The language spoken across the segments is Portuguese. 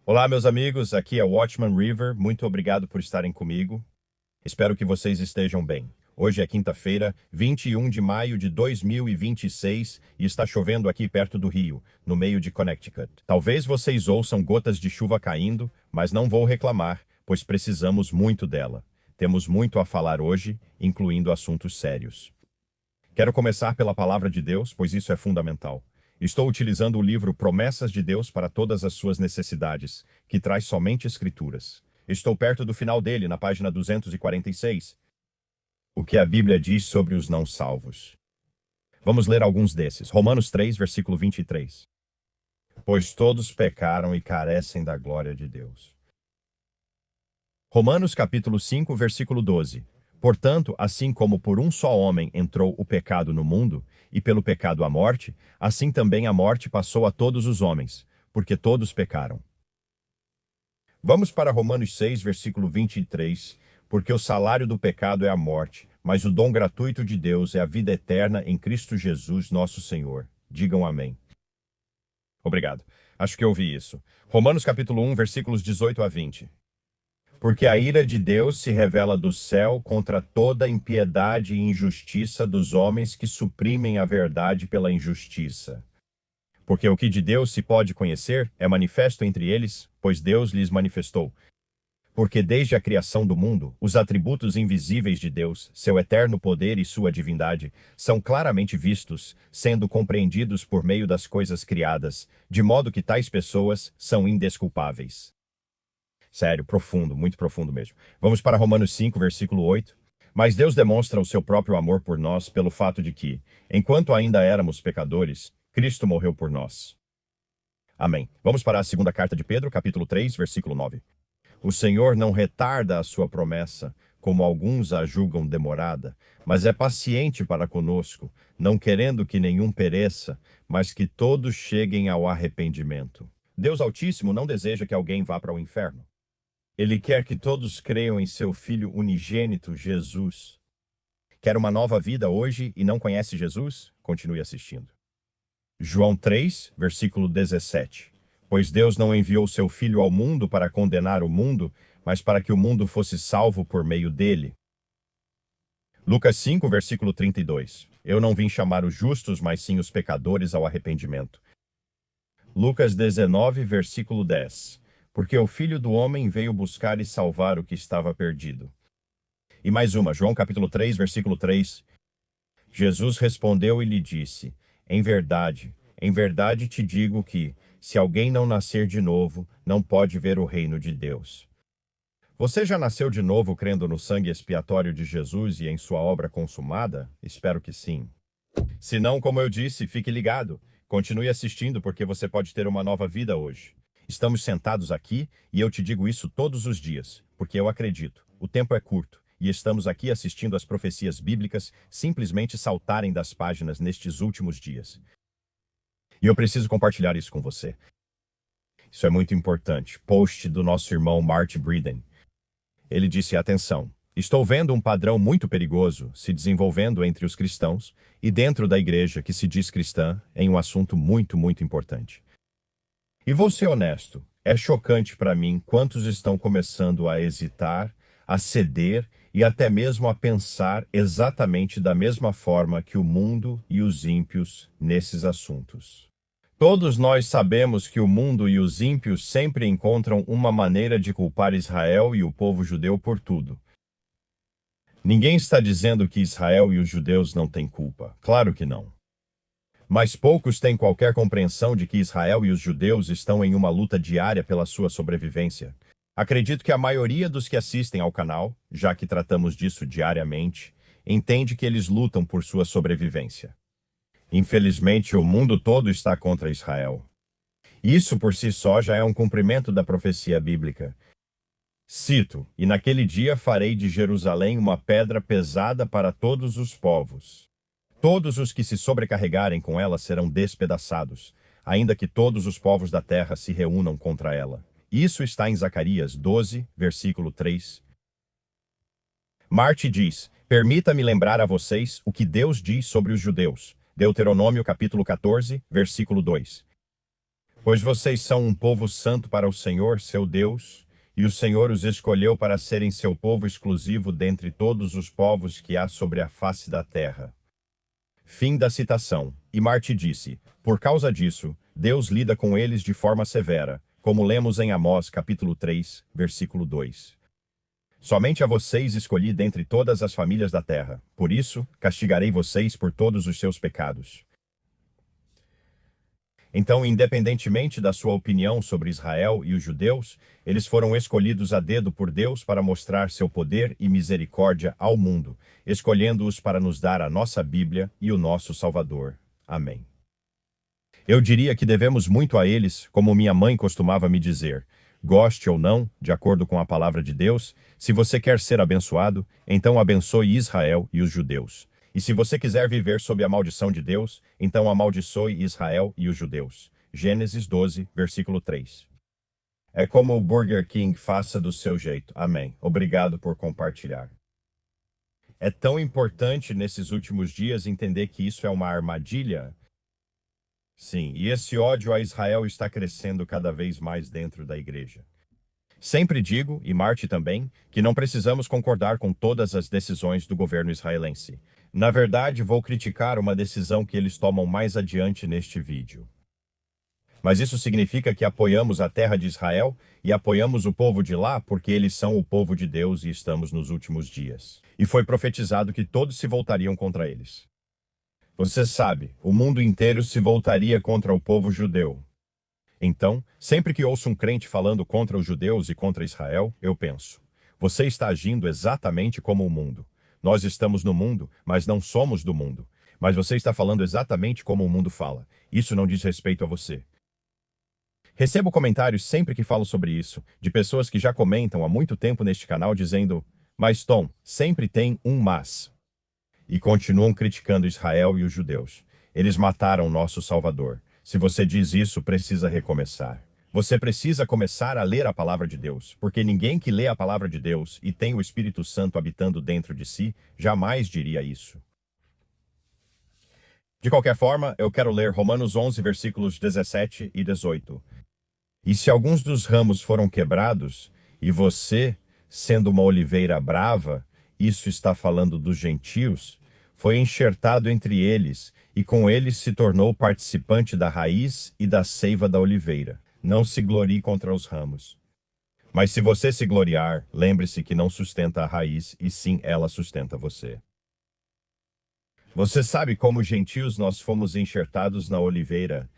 Olá, meus amigos, aqui é Watchman River. Muito obrigado por estarem comigo. Espero que vocês estejam bem. Hoje é quinta-feira, 21 de maio de 2026 e está chovendo aqui perto do Rio, no meio de Connecticut. Talvez vocês ouçam gotas de chuva caindo, mas não vou reclamar, pois precisamos muito dela. Temos muito a falar hoje, incluindo assuntos sérios. Quero começar pela palavra de Deus, pois isso é fundamental. Estou utilizando o livro Promessas de Deus para todas as suas necessidades, que traz somente escrituras. Estou perto do final dele, na página 246. O que a Bíblia diz sobre os não salvos. Vamos ler alguns desses. Romanos 3, versículo 23. Pois todos pecaram e carecem da glória de Deus. Romanos capítulo 5, versículo 12. Portanto, assim como por um só homem entrou o pecado no mundo, e pelo pecado a morte, assim também a morte passou a todos os homens, porque todos pecaram. Vamos para Romanos 6, versículo 23. Porque o salário do pecado é a morte, mas o dom gratuito de Deus é a vida eterna em Cristo Jesus, nosso Senhor. Digam amém. Obrigado. Acho que eu ouvi isso. Romanos capítulo 1, versículos 18 a 20. Porque a ira de Deus se revela do céu contra toda impiedade e injustiça dos homens que suprimem a verdade pela injustiça. Porque o que de Deus se pode conhecer é manifesto entre eles, pois Deus lhes manifestou. Porque desde a criação do mundo, os atributos invisíveis de Deus, seu eterno poder e sua divindade, são claramente vistos, sendo compreendidos por meio das coisas criadas, de modo que tais pessoas são indesculpáveis. Sério, profundo, muito profundo mesmo. Vamos para Romanos 5, versículo 8. Mas Deus demonstra o seu próprio amor por nós pelo fato de que, enquanto ainda éramos pecadores, Cristo morreu por nós. Amém. Vamos para a segunda carta de Pedro, capítulo 3, versículo 9. O Senhor não retarda a sua promessa, como alguns a julgam demorada, mas é paciente para conosco, não querendo que nenhum pereça, mas que todos cheguem ao arrependimento. Deus Altíssimo não deseja que alguém vá para o inferno. Ele quer que todos creiam em seu Filho unigênito, Jesus. Quer uma nova vida hoje e não conhece Jesus? Continue assistindo. João 3, versículo 17. Pois Deus não enviou seu Filho ao mundo para condenar o mundo, mas para que o mundo fosse salvo por meio dele. Lucas 5, versículo 32. Eu não vim chamar os justos, mas sim os pecadores ao arrependimento. Lucas 19, versículo 10. Porque o Filho do Homem veio buscar e salvar o que estava perdido. E mais uma, João capítulo 3, versículo 3. Jesus respondeu e lhe disse: em verdade te digo que, se alguém não nascer de novo, não pode ver o reino de Deus. Você já nasceu de novo crendo no sangue expiatório de Jesus e em sua obra consumada? Espero que sim. Se não, como eu disse, fique ligado. Continue assistindo porque você pode ter uma nova vida hoje. Estamos sentados aqui e eu te digo isso todos os dias, porque eu acredito. O tempo é curto e estamos aqui assistindo as profecias bíblicas simplesmente saltarem das páginas nestes últimos dias. E eu preciso compartilhar isso com você. Isso é muito importante. Post do nosso irmão Marty Breeden. Ele disse: atenção, estou vendo um padrão muito perigoso se desenvolvendo entre os cristãos e dentro da igreja que se diz cristã em um assunto muito, muito importante. E vou ser honesto, é chocante para mim quantos estão começando a hesitar, a ceder e até mesmo a pensar exatamente da mesma forma que o mundo e os ímpios nesses assuntos. Todos nós sabemos que o mundo e os ímpios sempre encontram uma maneira de culpar Israel e o povo judeu por tudo. Ninguém está dizendo que Israel e os judeus não têm culpa. Claro que não. Mas poucos têm qualquer compreensão de que Israel e os judeus estão em uma luta diária pela sua sobrevivência. Acredito que a maioria dos que assistem ao canal, já que tratamos disso diariamente, entende que eles lutam por sua sobrevivência. Infelizmente, o mundo todo está contra Israel. Isso por si só já é um cumprimento da profecia bíblica. Cito: e naquele dia farei de Jerusalém uma pedra pesada para todos os povos. Todos os que se sobrecarregarem com ela serão despedaçados, ainda que todos os povos da terra se reúnam contra ela. Isso está em Zacarias 12, versículo 3. Marty diz: permita-me lembrar a vocês o que Deus diz sobre os judeus. Deuteronômio capítulo 14, versículo 2. Pois vocês são um povo santo para o Senhor, seu Deus, e o Senhor os escolheu para serem seu povo exclusivo dentre todos os povos que há sobre a face da terra. Fim da citação. E Marte disse: por causa disso, Deus lida com eles de forma severa, como lemos em Amós capítulo 3, versículo 2. Somente a vocês escolhi dentre todas as famílias da terra. Por isso, castigarei vocês por todos os seus pecados. Então, independentemente da sua opinião sobre Israel e os judeus, eles foram escolhidos a dedo por Deus para mostrar seu poder e misericórdia ao mundo, escolhendo-os para nos dar a nossa Bíblia e o nosso Salvador. Amém. Eu diria que devemos muito a eles, como minha mãe costumava me dizer. Goste ou não, de acordo com a palavra de Deus, se você quer ser abençoado, então abençoe Israel e os judeus. E se você quiser viver sob a maldição de Deus, então amaldiçoe Israel e os judeus. Gênesis 12, versículo 3. É como o Burger King, faça do seu jeito. Amém. Obrigado por compartilhar. É tão importante nesses últimos dias entender que isso é uma armadilha. Sim, e esse ódio a Israel está crescendo cada vez mais dentro da igreja. Sempre digo, e Marte também, que não precisamos concordar com todas as decisões do governo israelense. Na verdade, vou criticar uma decisão que eles tomam mais adiante neste vídeo. Mas isso significa que apoiamos a terra de Israel e apoiamos o povo de lá porque eles são o povo de Deus e estamos nos últimos dias. E foi profetizado que todos se voltariam contra eles. Você sabe, o mundo inteiro se voltaria contra o povo judeu. Então, sempre que ouço um crente falando contra os judeus e contra Israel, eu penso: você está agindo exatamente como o mundo. Nós estamos no mundo, mas não somos do mundo. Mas você está falando exatamente como o mundo fala. Isso não diz respeito a você. Recebo comentários sempre que falo sobre isso, de pessoas que já comentam há muito tempo neste canal dizendo: mas Tom, sempre tem um mas. E continuam criticando Israel e os judeus. Eles mataram nosso Salvador. Se você diz isso, precisa recomeçar. Você precisa começar a ler a palavra de Deus, porque ninguém que lê a palavra de Deus e tem o Espírito Santo habitando dentro de si, jamais diria isso. De qualquer forma, eu quero ler Romanos 11, versículos 17 e 18. E se alguns dos ramos foram quebrados, e você, sendo uma oliveira brava, isso está falando dos gentios, foi enxertado entre eles, e com eles se tornou participante da raiz e da seiva da oliveira. Não se glorie contra os ramos. Mas se você se gloriar, lembre-se que não sustenta a raiz, e sim ela sustenta você. Você sabe como gentios nós fomos enxertados na oliveira.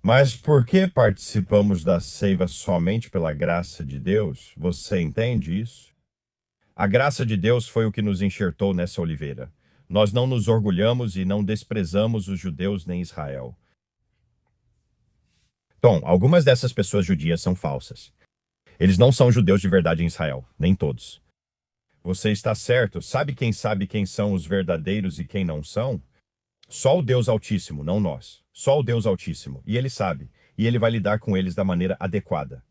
Mas por que participamos da seiva somente pela graça de Deus? Você entende isso? A graça de Deus foi o que nos enxertou nessa oliveira. Nós não nos orgulhamos e não desprezamos os judeus nem Israel. Bom, algumas dessas pessoas judias são falsas. Eles não são judeus de verdade em Israel, nem todos. Você está certo. Sabe quem são os verdadeiros e quem não são? Só o Deus Altíssimo, não nós. Só o Deus Altíssimo. E ele sabe. E ele vai lidar com eles da maneira adequada.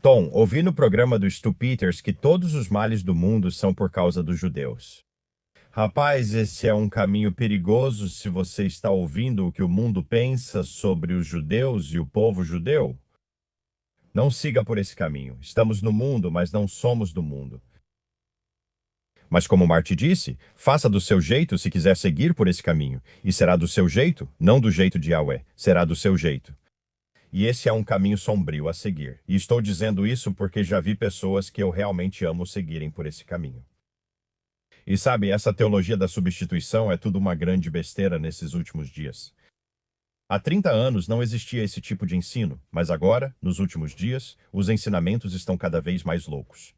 Tom, ouvi no programa do Stu Peters que todos os males do mundo são por causa dos judeus. Rapaz, esse é um caminho perigoso se você está ouvindo o que o mundo pensa sobre os judeus e o povo judeu. Não siga por esse caminho. Estamos no mundo, mas não somos do mundo. Mas como Marte disse, faça do seu jeito se quiser seguir por esse caminho. E será do seu jeito, não do jeito de Yahweh. Será do seu jeito. E esse é um caminho sombrio a seguir. E estou dizendo isso porque já vi pessoas que eu realmente amo seguirem por esse caminho. E sabe, essa teologia da substituição é tudo uma grande besteira nesses últimos dias. Há 30 anos não existia esse tipo de ensino, mas agora, nos últimos dias, os ensinamentos estão cada vez mais loucos.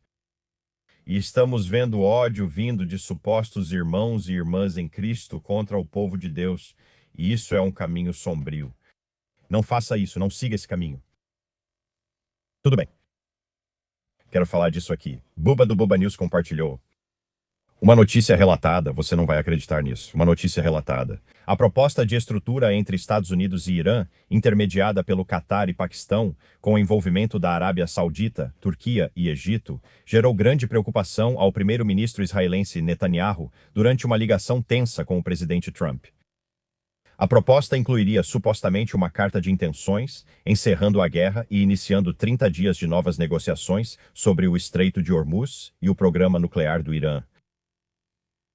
E estamos vendo ódio vindo de supostos irmãos e irmãs em Cristo contra o povo de Deus, e isso é um caminho sombrio. Não faça isso, não siga esse caminho. Tudo bem. Quero falar disso aqui. Buba do Buba News compartilhou. Uma notícia relatada, você não vai acreditar nisso. Uma notícia relatada. A proposta de estrutura entre Estados Unidos e Irã, intermediada pelo Catar e Paquistão, com o envolvimento da Arábia Saudita, Turquia e Egito, gerou grande preocupação ao primeiro-ministro israelense Netanyahu durante uma ligação tensa com o presidente Trump. A proposta incluiria supostamente uma carta de intenções, encerrando a guerra e iniciando 30 dias de novas negociações sobre o Estreito de Hormuz e o programa nuclear do Irã.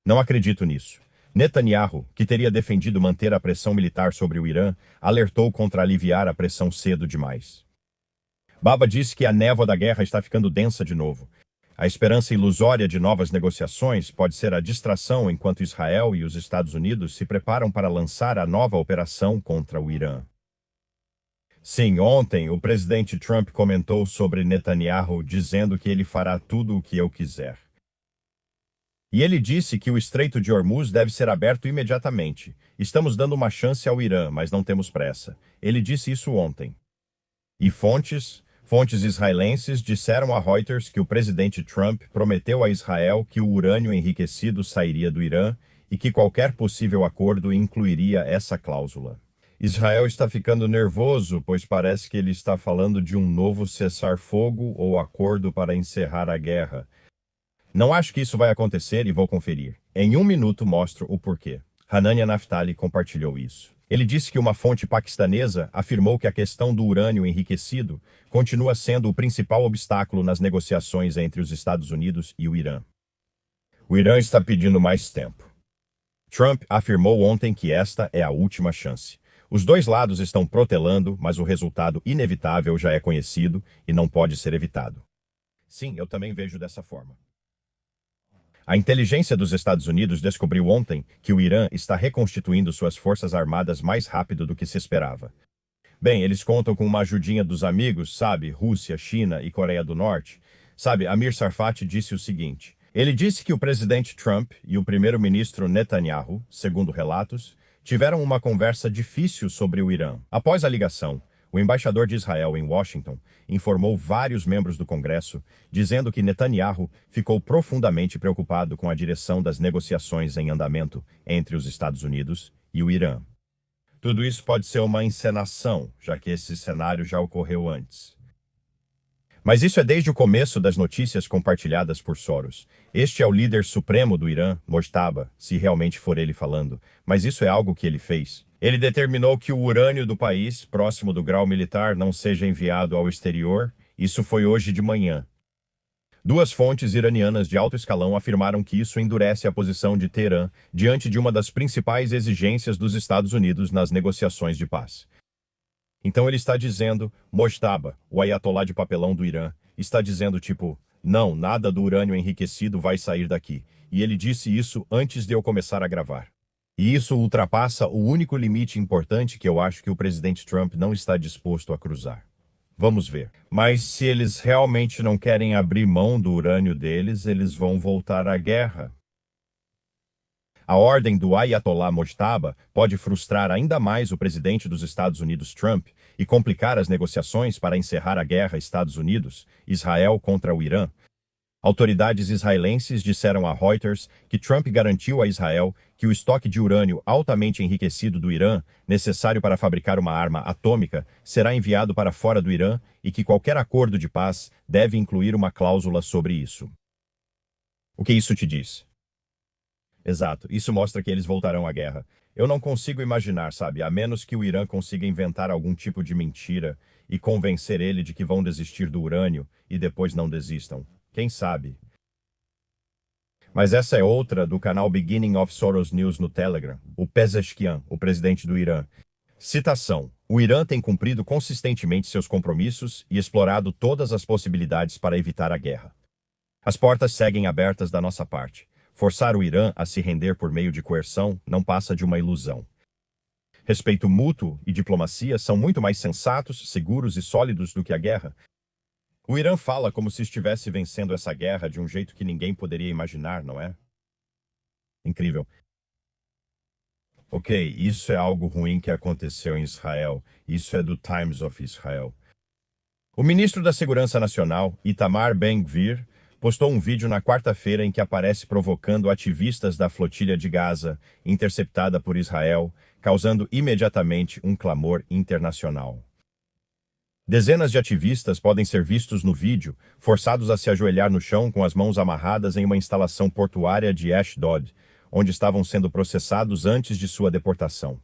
Não acredito nisso. Netanyahu, que teria defendido manter a pressão militar sobre o Irã, alertou contra aliviar a pressão cedo demais. Baba disse que a névoa da guerra está ficando densa de novo. A esperança ilusória de novas negociações pode ser a distração enquanto Israel e os Estados Unidos se preparam para lançar a nova operação contra o Irã. Sim, ontem o presidente Trump comentou sobre Netanyahu dizendo que ele fará tudo o que eu quiser. E ele disse que o Estreito de Hormuz deve ser aberto imediatamente. Estamos dando uma chance ao Irã, mas não temos pressa. Ele disse isso ontem. E fontes israelenses disseram a Reuters que o presidente Trump prometeu a Israel que o urânio enriquecido sairia do Irã e que qualquer possível acordo incluiria essa cláusula. Israel está ficando nervoso, pois parece que ele está falando de um novo cessar-fogo ou acordo para encerrar a guerra. Não acho que isso vai acontecer e vou conferir. Em 1 minuto mostro o porquê. Hanania Naftali compartilhou isso. Ele disse que uma fonte paquistanesa afirmou que a questão do urânio enriquecido continua sendo o principal obstáculo nas negociações entre os Estados Unidos e o Irã. O Irã está pedindo mais tempo. Trump afirmou ontem que esta é a última chance. Os dois lados estão protelando, mas o resultado inevitável já é conhecido e não pode ser evitado. Sim, eu também vejo dessa forma. A inteligência dos Estados Unidos descobriu ontem que o Irã está reconstituindo suas forças armadas mais rápido do que se esperava. Bem, eles contam com uma ajudinha dos amigos, sabe, Rússia, China e Coreia do Norte. Sabe, Amir Tsarfati disse o seguinte. Ele disse que o presidente Trump e o primeiro-ministro Netanyahu, segundo relatos, tiveram uma conversa difícil sobre o Irã. Após a ligação, o embaixador de Israel em Washington informou vários membros do Congresso, dizendo que Netanyahu ficou profundamente preocupado com a direção das negociações em andamento entre os Estados Unidos e o Irã. Tudo isso pode ser uma encenação, já que esse cenário já ocorreu antes. Mas isso é desde o começo das notícias compartilhadas por Soros. Este é o líder supremo do Irã, Mojtaba, se realmente for ele falando, mas isso é algo que ele fez. Ele determinou que o urânio do país, próximo do grau militar, não seja enviado ao exterior. Isso foi hoje de manhã. Duas fontes iranianas de alto escalão afirmaram que isso endurece a posição de Teherã diante de uma das principais exigências dos Estados Unidos nas negociações de paz. Então ele está dizendo, Mojtaba, o ayatolá de papelão do Irã, está dizendo tipo, não, nada do urânio enriquecido vai sair daqui. E ele disse isso antes de eu começar a gravar. E isso ultrapassa o único limite importante que eu acho que o presidente Trump não está disposto a cruzar. Vamos ver. Mas se eles realmente não querem abrir mão do urânio deles, eles vão voltar à guerra. A ordem do Ayatollah Mojtaba pode frustrar ainda mais o presidente dos Estados Unidos, Trump, e complicar as negociações para encerrar a guerra Estados Unidos-Israel contra o Irã. Autoridades israelenses disseram a Reuters que Trump garantiu a Israel que o estoque de urânio altamente enriquecido do Irã, necessário para fabricar uma arma atômica, será enviado para fora do Irã e que qualquer acordo de paz deve incluir uma cláusula sobre isso. O que isso te diz? Exato, isso mostra que eles voltarão à guerra. Eu não consigo imaginar, sabe, a menos que o Irã consiga inventar algum tipo de mentira e convencer ele de que vão desistir do urânio e depois não desistam. Quem sabe? Mas essa é outra do canal Beginning of Soros News no Telegram, o Pezeshkian, o presidente do Irã. Citação. O Irã tem cumprido consistentemente seus compromissos e explorado todas as possibilidades para evitar a guerra. As portas seguem abertas da nossa parte. Forçar o Irã a se render por meio de coerção não passa de uma ilusão. Respeito mútuo e diplomacia são muito mais sensatos, seguros e sólidos do que a guerra. O Irã fala como se estivesse vencendo essa guerra de um jeito que ninguém poderia imaginar, não é? Incrível. Ok, isso é algo ruim que aconteceu em Israel. Isso é do Times of Israel. O ministro da Segurança Nacional, Itamar Ben-Gvir, postou um vídeo na quarta-feira em que aparece provocando ativistas da flotilha de Gaza, interceptada por Israel, causando imediatamente um clamor internacional. Dezenas de ativistas podem ser vistos no vídeo, forçados a se ajoelhar no chão com as mãos amarradas em uma instalação portuária de Ashdod, onde estavam sendo processados antes de sua deportação.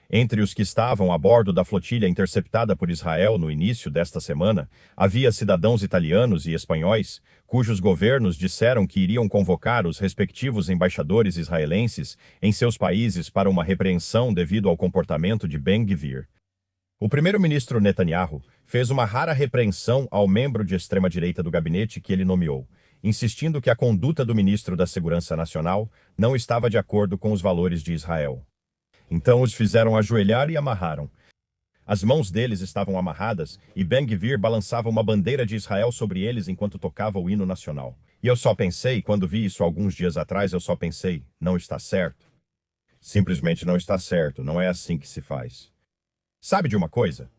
Entre os que estavam a bordo da flotilha interceptada por Israel no início desta semana, havia cidadãos italianos e espanhóis, cujos governos disseram que iriam convocar os respectivos embaixadores israelenses em seus países para uma repreensão devido ao comportamento de Ben-Gvir. O primeiro-ministro Netanyahu fez uma rara repreensão ao membro de extrema-direita do gabinete que ele nomeou, insistindo que a conduta do ministro da Segurança Nacional não estava de acordo com os valores de Israel. Então os fizeram ajoelhar e amarraram. As mãos deles estavam amarradas e Ben-Gvir balançava uma bandeira de Israel sobre eles enquanto tocava o hino nacional. E eu só pensei, quando vi isso alguns dias atrás, eu só pensei, não está certo. Simplesmente não está certo, não é assim que se faz. Sabe de uma coisa?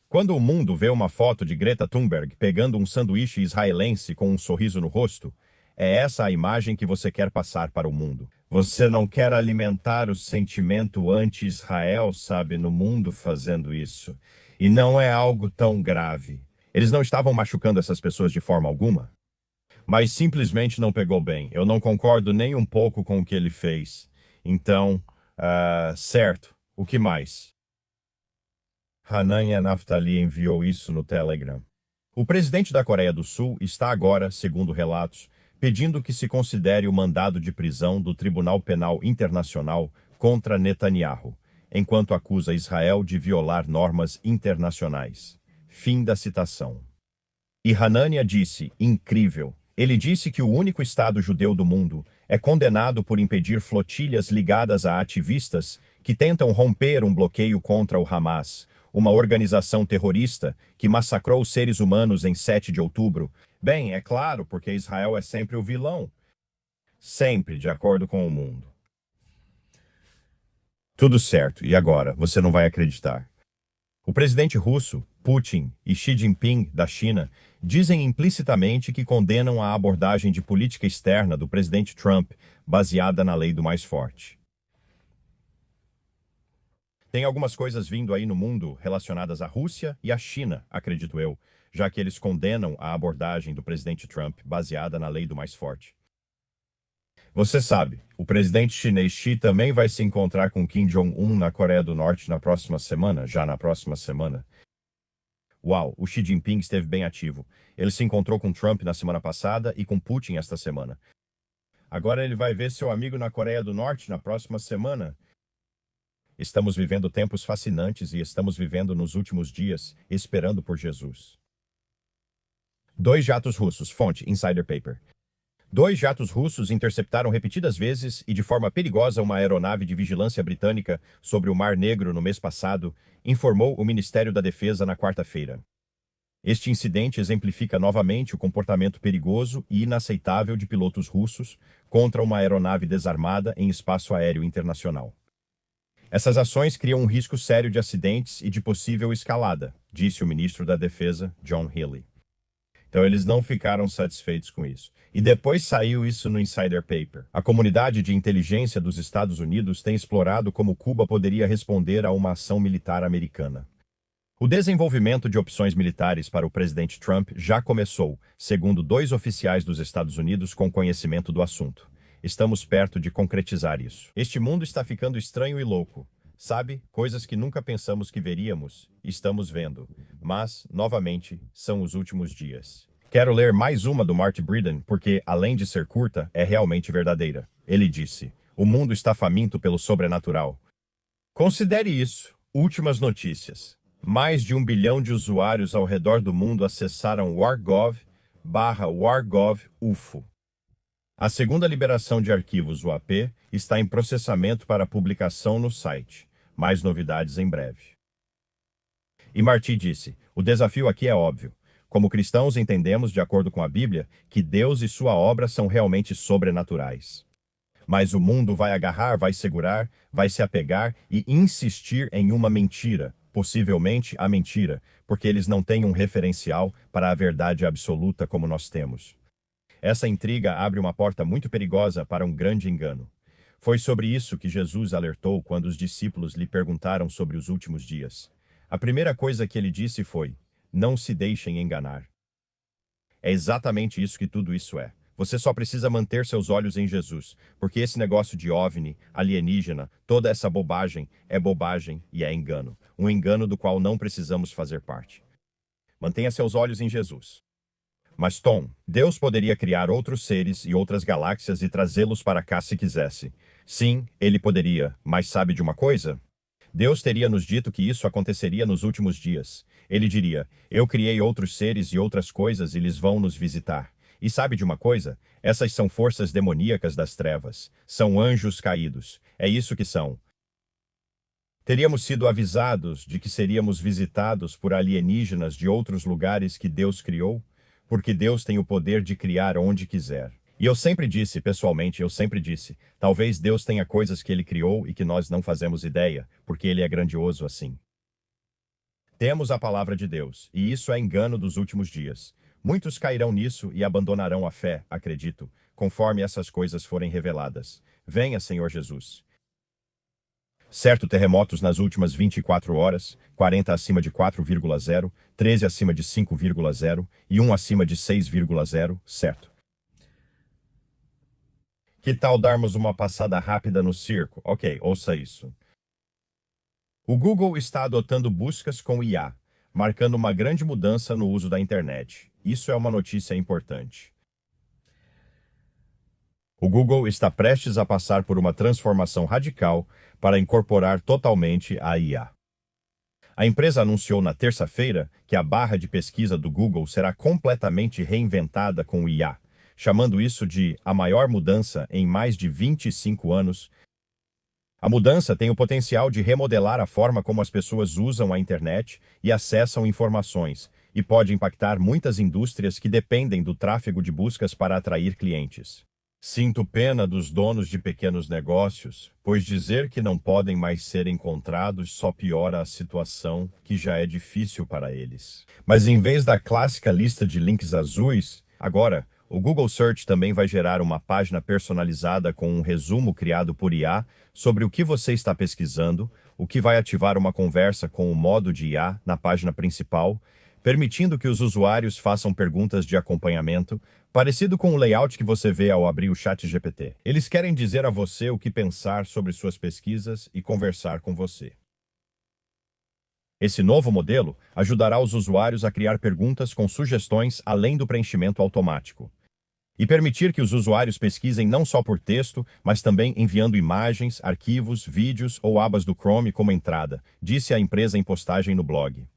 Quando o mundo vê uma foto de Greta Thunberg pegando um sanduíche israelense com um sorriso no rosto, é essa a imagem que você quer passar para o mundo. Você não quer alimentar o sentimento anti-Israel, sabe, no mundo fazendo isso. E não é algo tão grave. Eles não estavam machucando essas pessoas de forma alguma. Mas simplesmente não pegou bem. Eu não concordo nem um pouco com o que ele fez. Então, certo. O que mais? Hanania Naftali enviou isso no Telegram. O presidente da Coreia do Sul está agora, segundo relatos, pedindo que se considere o mandado de prisão do Tribunal Penal Internacional contra Netanyahu, enquanto acusa Israel de violar normas internacionais. Fim da citação. E Hanania disse, incrível, ele disse que o único Estado judeu do mundo é condenado por impedir flotilhas ligadas a ativistas que tentam romper um bloqueio contra o Hamas, uma organização terrorista que massacrou seres humanos em 7 de outubro. Bem, é claro, porque Israel é sempre o vilão. Sempre, de acordo com o mundo. Tudo certo, e agora? Você não vai acreditar. O presidente russo, Putin, e Xi Jinping, da China, dizem implicitamente que condenam a abordagem de política externa do presidente Trump, baseada na lei do mais forte. Tem algumas coisas vindo aí no mundo relacionadas à Rússia e à China, acredito eu, já que eles condenam a abordagem do presidente Trump baseada na lei do mais forte. Você sabe, o presidente chinês Xi também vai se encontrar com Kim Jong-un na Coreia do Norte na próxima semana, já na próxima semana. Uau, o Xi Jinping esteve bem ativo. Ele se encontrou com Trump na semana passada e com Putin esta semana. Agora ele vai ver seu amigo na Coreia do Norte na próxima semana. Estamos vivendo tempos fascinantes e estamos vivendo nos últimos dias, esperando por Jesus. 2 jatos russos, fonte Insider Paper. 2 jatos russos interceptaram repetidas vezes e de forma perigosa uma aeronave de vigilância britânica sobre o Mar Negro no mês passado, informou o Ministério da Defesa na quarta-feira. Este incidente exemplifica novamente o comportamento perigoso e inaceitável de pilotos russos contra uma aeronave desarmada em espaço aéreo internacional. Essas ações criam um risco sério de acidentes e de possível escalada, disse o ministro da Defesa, John Healey. Então eles não ficaram satisfeitos com isso. E depois saiu isso no Insider Paper. A comunidade de inteligência dos Estados Unidos tem explorado como Cuba poderia responder a uma ação militar americana. O desenvolvimento de opções militares para o presidente Trump já começou, segundo 2 oficiais dos Estados Unidos com conhecimento do assunto. Estamos perto de concretizar isso. Este mundo está ficando estranho e louco. Sabe, coisas que nunca pensamos que veríamos, estamos vendo. Mas, novamente, são os últimos dias. Quero ler mais uma do Marty Briden, porque, além de ser curta, é realmente verdadeira. Ele disse, o mundo está faminto pelo sobrenatural. Considere isso. Últimas notícias. Mais de 1 bilhão de usuários ao redor do mundo acessaram wargov/wargov-UFO. A segunda liberação de arquivos UAP está em processamento para publicação no site. Mais novidades em breve. E Marty disse, o desafio aqui é óbvio. Como cristãos entendemos, de acordo com a Bíblia, que Deus e sua obra são realmente sobrenaturais. Mas o mundo vai agarrar, vai segurar, vai se apegar e insistir em uma mentira, possivelmente a mentira, porque eles não têm um referencial para a verdade absoluta como nós temos. Essa intriga abre uma porta muito perigosa para um grande engano. Foi sobre isso que Jesus alertou quando os discípulos lhe perguntaram sobre os últimos dias. A primeira coisa que ele disse foi, não se deixem enganar. É exatamente isso que tudo isso é. Você só precisa manter seus olhos em Jesus, porque esse negócio de OVNI, alienígena, toda essa bobagem e é engano. Um engano do qual não precisamos fazer parte. Mantenha seus olhos em Jesus. Mas, Tom, Deus poderia criar outros seres e outras galáxias e trazê-los para cá se quisesse. Sim, ele poderia, mas sabe de uma coisa? Deus teria nos dito que isso aconteceria nos últimos dias. Ele diria: Eu criei outros seres e outras coisas e eles vão nos visitar. E sabe de uma coisa? Essas são forças demoníacas das trevas. São anjos caídos. É isso que são. Teríamos sido avisados de que seríamos visitados por alienígenas de outros lugares que Deus criou, porque Deus tem o poder de criar onde quiser. E eu sempre disse, pessoalmente, talvez Deus tenha coisas que ele criou e que nós não fazemos ideia, porque ele é grandioso assim. Temos a palavra de Deus, e isso é engano dos últimos dias. Muitos cairão nisso e abandonarão a fé, acredito, conforme essas coisas forem reveladas. Venha, Senhor Jesus. Certo, terremotos nas últimas 24 horas, 40 acima de 4,0, 13 acima de 5,0 e 1 acima de 6,0, certo. Que tal darmos uma passada rápida no circo? Ok, ouça isso. O Google está adotando buscas com IA, marcando uma grande mudança no uso da internet. Isso é uma notícia importante. O Google está prestes a passar por uma transformação radical para incorporar totalmente a IA. A empresa anunciou na terça-feira que a barra de pesquisa do Google será completamente reinventada com o IA, chamando isso de a maior mudança em mais de 25 anos. A mudança tem o potencial de remodelar a forma como as pessoas usam a internet e acessam informações, e pode impactar muitas indústrias que dependem do tráfego de buscas para atrair clientes. Sinto pena dos donos de pequenos negócios, pois dizer que não podem mais ser encontrados só piora a situação, que já é difícil para eles. Mas em vez da clássica lista de links azuis, agora, o Google Search também vai gerar uma página personalizada com um resumo criado por IA sobre o que você está pesquisando, o que vai ativar uma conversa com o modo de IA na página principal, permitindo que os usuários façam perguntas de acompanhamento, parecido com o layout que você vê ao abrir o ChatGPT. Eles querem dizer a você o que pensar sobre suas pesquisas e conversar com você. Esse novo modelo ajudará os usuários a criar perguntas com sugestões além do preenchimento automático. E permitir que os usuários pesquisem não só por texto, mas também enviando imagens, arquivos, vídeos ou abas do Chrome como entrada, disse a empresa em postagem no blog.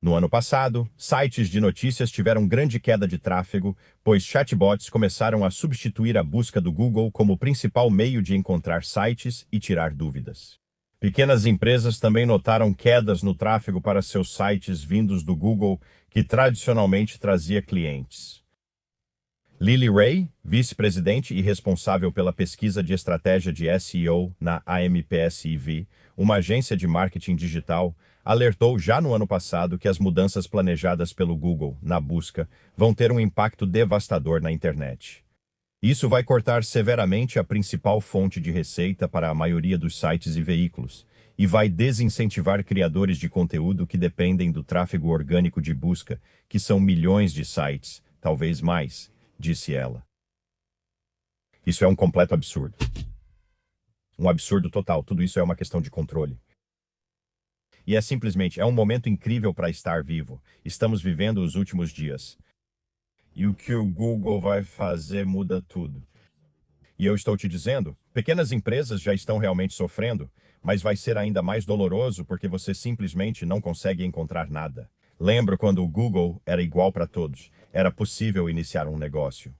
No ano passado, sites de notícias tiveram grande queda de tráfego, pois chatbots começaram a substituir a busca do Google como principal meio de encontrar sites e tirar dúvidas. Pequenas empresas também notaram quedas no tráfego para seus sites vindos do Google, que tradicionalmente trazia clientes. Lily Ray, vice-presidente e responsável pela pesquisa de estratégia de SEO na AMPSIV, uma agência de marketing digital, alertou já no ano passado que as mudanças planejadas pelo Google na busca vão ter um impacto devastador na internet. Isso vai cortar severamente a principal fonte de receita para a maioria dos sites e veículos, e vai desincentivar criadores de conteúdo que dependem do tráfego orgânico de busca, que são milhões de sites, talvez mais, disse ela. Isso é um completo absurdo. Um absurdo total. Tudo isso é uma questão de controle. E é um momento incrível para estar vivo. Estamos vivendo os últimos dias. E o que o Google vai fazer muda tudo. E eu estou te dizendo, pequenas empresas já estão realmente sofrendo, mas vai ser ainda mais doloroso porque você simplesmente não consegue encontrar nada. Lembro quando o Google era igual para todos. Era possível iniciar um negócio.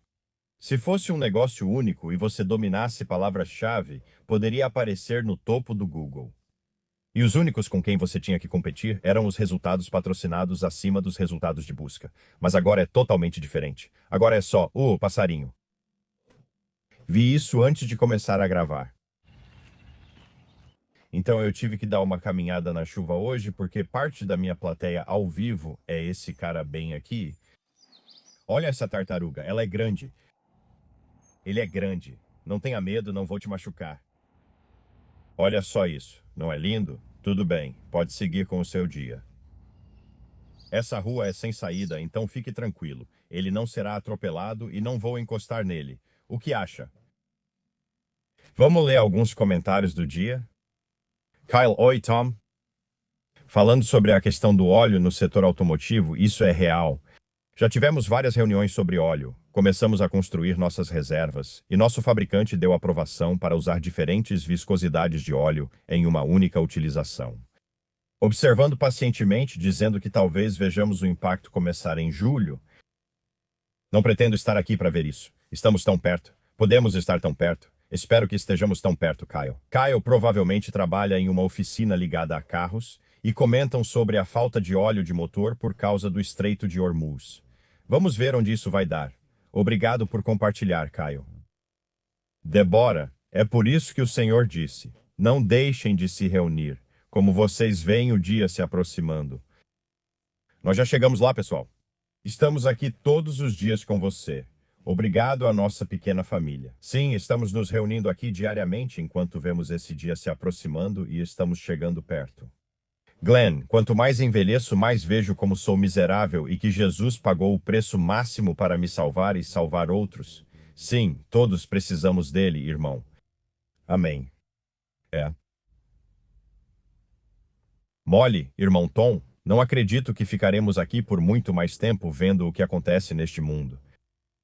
Se fosse um negócio único e você dominasse palavra-chave, poderia aparecer no topo do Google. E os únicos com quem você tinha que competir eram os resultados patrocinados acima dos resultados de busca. Mas agora é totalmente diferente. Agora é só, passarinho. Vi isso antes de começar a gravar. Então eu tive que dar uma caminhada na chuva hoje, porque parte da minha plateia ao vivo é esse cara bem aqui. Olha essa tartaruga, ela é grande. Ele é grande. Não tenha medo, não vou te machucar. Olha só isso. Não é lindo? Tudo bem, pode seguir com o seu dia. Essa rua é sem saída, então fique tranquilo. Ele não será atropelado e não vou encostar nele. O que acha? Vamos ler alguns comentários do dia? Kyle, oi, Tom. Falando sobre a questão do óleo no setor automotivo, isso é real. Já tivemos várias reuniões sobre óleo, começamos a construir nossas reservas e nosso fabricante deu aprovação para usar diferentes viscosidades de óleo em uma única utilização. Observando pacientemente, dizendo que talvez vejamos o impacto começar em julho. Não pretendo estar aqui para ver isso. Estamos tão perto. Podemos estar tão perto. Espero que estejamos tão perto, Kyle. Kyle provavelmente trabalha em uma oficina ligada a carros e comentam sobre a falta de óleo de motor por causa do Estreito de Hormuz. Vamos ver onde isso vai dar. Obrigado por compartilhar, Kyle. Débora, é por isso que o Senhor disse: não deixem de se reunir, como vocês veem o dia se aproximando. Nós já chegamos lá, pessoal. Estamos aqui todos os dias com você. Obrigado à nossa pequena família. Sim, estamos nos reunindo aqui diariamente enquanto vemos esse dia se aproximando e estamos chegando perto. Glenn, quanto mais envelheço, mais vejo como sou miserável e que Jesus pagou o preço máximo para me salvar e salvar outros. Sim, todos precisamos dele, irmão. Amém. É. Molly, irmão Tom, não acredito que ficaremos aqui por muito mais tempo vendo o que acontece neste mundo.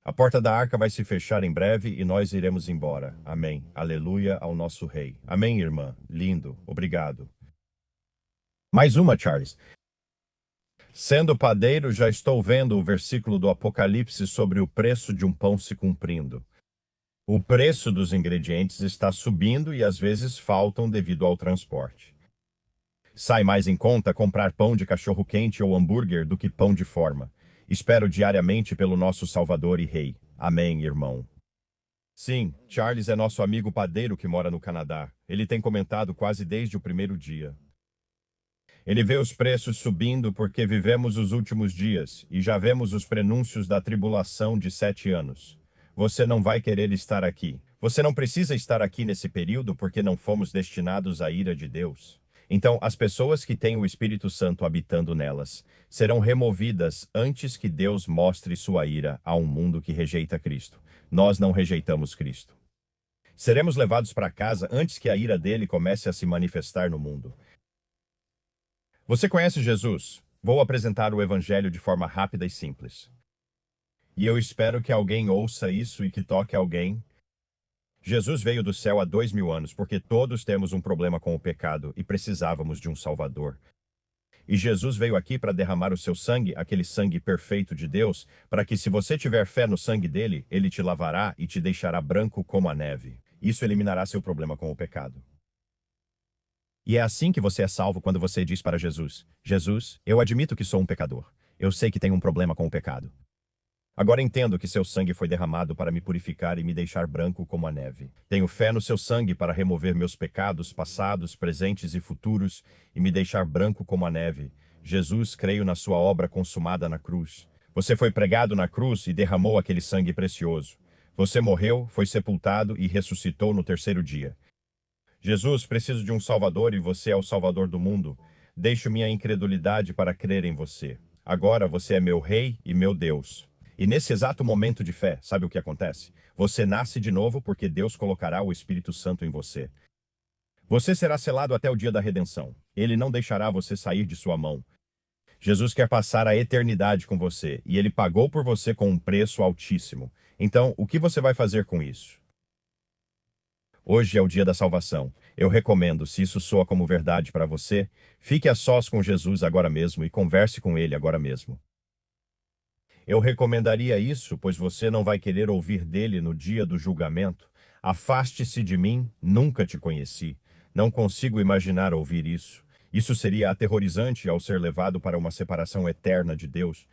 A porta da arca vai se fechar em breve e nós iremos embora. Amém. Aleluia ao nosso rei. Amém, irmã. Lindo. Obrigado. Mais uma, Charles. Sendo padeiro, já estou vendo o versículo do Apocalipse sobre o preço de um pão se cumprindo. O preço dos ingredientes está subindo e às vezes faltam devido ao transporte. Sai mais em conta comprar pão de cachorro-quente ou hambúrguer do que pão de forma. Espero diariamente pelo nosso Salvador e Rei. Amém, irmão. Sim, Charles é nosso amigo padeiro que mora no Canadá. Ele tem comentado quase desde o primeiro dia. Ele vê os preços subindo porque vivemos os últimos dias e já vemos os prenúncios da tribulação de 7 anos. Você não vai querer estar aqui. Você não precisa estar aqui nesse período porque não fomos destinados à ira de Deus. Então, as pessoas que têm o Espírito Santo habitando nelas serão removidas antes que Deus mostre sua ira a um mundo que rejeita Cristo. Nós não rejeitamos Cristo. Seremos levados para casa antes que a ira dele comece a se manifestar no mundo. Você conhece Jesus? Vou apresentar o Evangelho de forma rápida e simples. E eu espero que alguém ouça isso e que toque alguém. Jesus veio do céu há 2000 anos porque todos temos um problema com o pecado e precisávamos de um Salvador. E Jesus veio aqui para derramar o seu sangue, aquele sangue perfeito de Deus, para que se você tiver fé no sangue dele, ele te lavará e te deixará branco como a neve. Isso eliminará seu problema com o pecado. E é assim que você é salvo quando você diz para Jesus: Jesus, eu admito que sou um pecador. Eu sei que tenho um problema com o pecado. Agora entendo que seu sangue foi derramado para me purificar e me deixar branco como a neve. Tenho fé no seu sangue para remover meus pecados passados, presentes e futuros e me deixar branco como a neve. Jesus, creio na sua obra consumada na cruz. Você foi pregado na cruz e derramou aquele sangue precioso. Você morreu, foi sepultado e ressuscitou no terceiro dia. Jesus, preciso de um Salvador e você é o Salvador do mundo. Deixo minha incredulidade para crer em você. Agora você é meu Rei e meu Deus. E nesse exato momento de fé, sabe o que acontece? Você nasce de novo porque Deus colocará o Espírito Santo em você. Você será selado até o dia da redenção. Ele não deixará você sair de sua mão. Jesus quer passar a eternidade com você e ele pagou por você com um preço altíssimo. Então, o que você vai fazer com isso? Hoje é o dia da salvação. Eu recomendo, se isso soa como verdade para você, fique a sós com Jesus agora mesmo e converse com ele agora mesmo. Eu recomendaria isso, pois você não vai querer ouvir dele no dia do julgamento. Afaste-se de mim, nunca te conheci. Não consigo imaginar ouvir isso. Isso seria aterrorizante ao ser levado para uma separação eterna de Deus.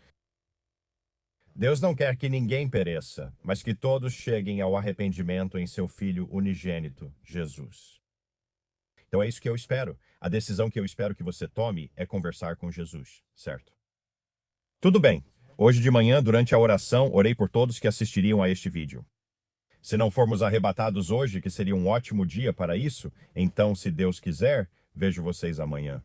Deus não quer que ninguém pereça, mas que todos cheguem ao arrependimento em seu Filho unigênito, Jesus. Então é isso que eu espero. A decisão que eu espero que você tome é conversar com Jesus, certo? Tudo bem. Hoje de manhã, durante a oração, orei por todos que assistiriam a este vídeo. Se não formos arrebatados hoje, que seria um ótimo dia para isso, então, se Deus quiser, vejo vocês amanhã.